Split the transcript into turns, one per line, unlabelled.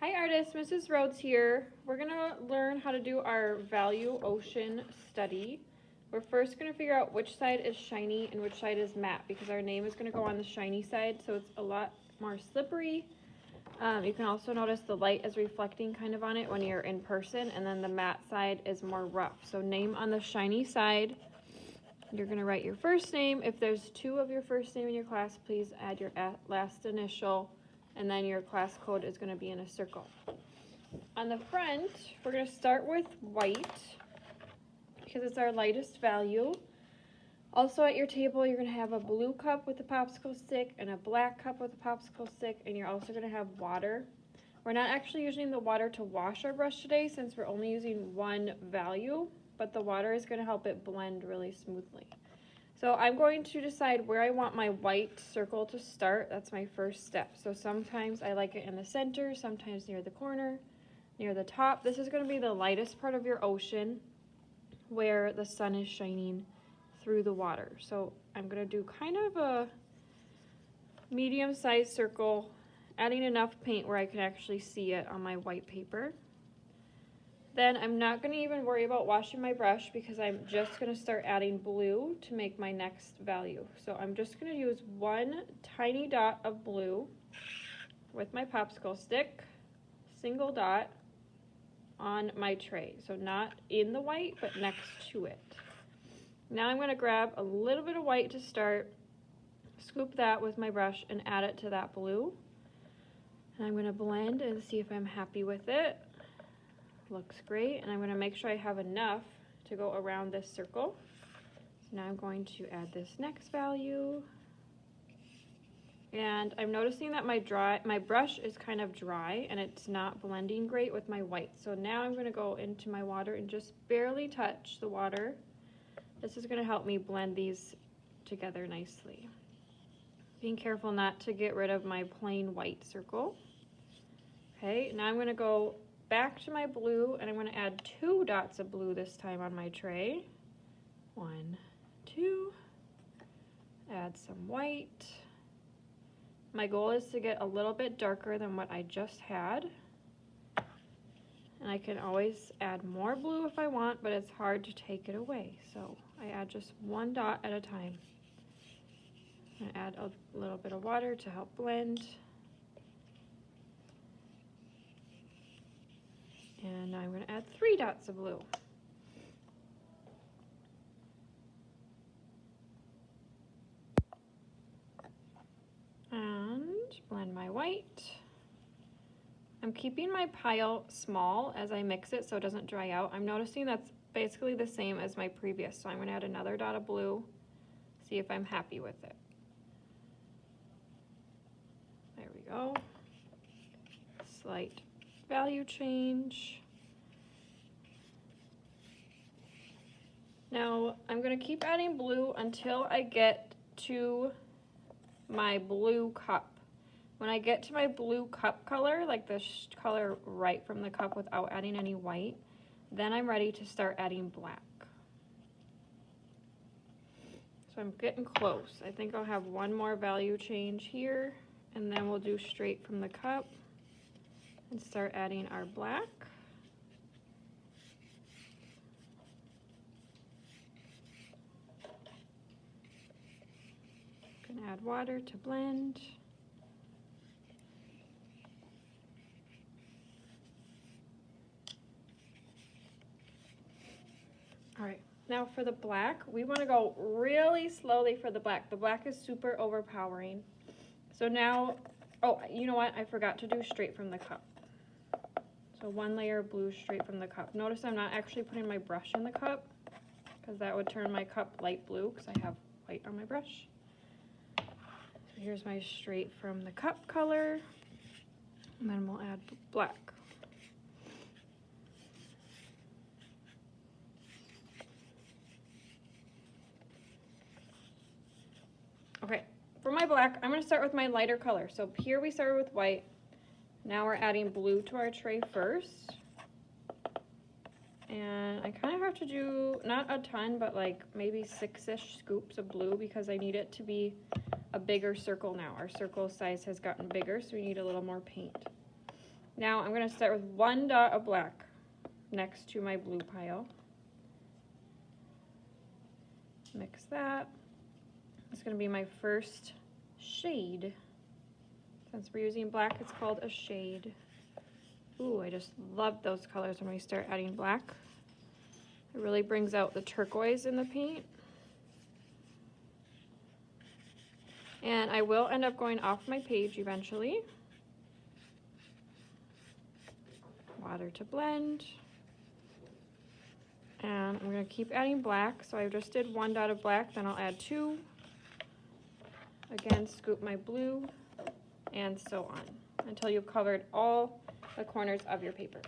Hi artists, Mrs. Rhodes here. We're gonna learn how to do our value ocean study. We're first gonna figure out which side is shiny and which side is matte because our name is gonna go on the shiny side, so it's a lot more slippery. You can also notice the light is reflecting kind of on it when you're in person, and then the matte side is more rough. So name on the shiny side. You're gonna write your first name. If there's two of your first name in your class, please add your last initial, and then your class code is gonna be in a circle. On the front, we're gonna start with white because it's our lightest value. Also at your table, you're gonna have a blue cup with a popsicle stick and a black cup with a popsicle stick, and you're also gonna have water. We're not actually using the water to wash our brush today since we're only using one value, but the water is gonna help it blend really smoothly. So I'm going to decide where I want my white circle to start. That's my first step. So sometimes I like it in the center, sometimes near the corner, near the top. This is gonna be the lightest part of your ocean where the sun is shining through the water. So I'm gonna do kind of a medium-sized circle, adding enough paint where I can actually see it on my white paper. Then I'm not gonna even worry about washing my brush because I'm just gonna start adding blue to make my next value. So I'm just gonna use one tiny dot of blue with my popsicle stick, single dot on my tray. So not in the white, but next to it. Now I'm gonna grab a little bit of white to start, scoop that with my brush and add it to that blue. And I'm gonna blend and see if I'm happy with it. Looks great, and I'm gonna make sure I have enough to go around this circle. So now I'm going to add this next value. And I'm noticing that my brush is kind of dry and it's not blending great with my white. So now I'm gonna go into my water and just barely touch the water. This is gonna help me blend these together nicely. Being careful not to get rid of my plain white circle. Okay, now I'm gonna go back to my blue and I'm gonna add 2 dots of blue this time on my tray. 1, 2, add some white. My goal is to get a little bit darker than what I just had. And I can always add more blue if I want, but it's hard to take it away. So I add just 1 dot at a time. I'm gonna add a little bit of water to help blend. And now I'm gonna add 3 dots of blue. And blend my white. I'm keeping my pile small as I mix it so it doesn't dry out. I'm noticing that's basically the same as my previous, so I'm gonna add another dot of blue, see if I'm happy with it. There we go. Slight value change. Now I'm gonna keep adding blue until I get to my blue cup. When I get to my blue cup color, like the color right from the cup without adding any white, then I'm ready to start adding black. So I'm getting close. I think I'll have one more value change here, and then we'll do straight from the cup and start adding our black. Gonna add water to blend. All right, now for the black, we wanna go really slowly for the black. The black is super overpowering. So now, oh, you know what? I forgot to do straight from the cup. So 1 layer of blue straight from the cup. Notice I'm not actually putting my brush in the cup because that would turn my cup light blue because I have white on my brush. So here's my straight from the cup color, and then we'll add black. Okay, for my black, I'm gonna start with my lighter color. So here we started with white. Now we're adding blue to our tray first. And I kind of have to do, not a ton, but like maybe 6-ish scoops of blue because I need it to be a bigger circle now. Our circle size has gotten bigger, so we need a little more paint. Now I'm going to start with 1 dot of black next to my blue pile. Mix that. It's going to be my first shade. Since we're using black, it's called a shade. Ooh, I just love those colors when we start adding black. It really brings out the turquoise in the paint. And I will end up going off my page eventually. Water to blend. And I'm going to keep adding black. So I just did 1 dot of black, then I'll add 2. Again, scoop my blue, and so on, until you've covered all the corners of your paper.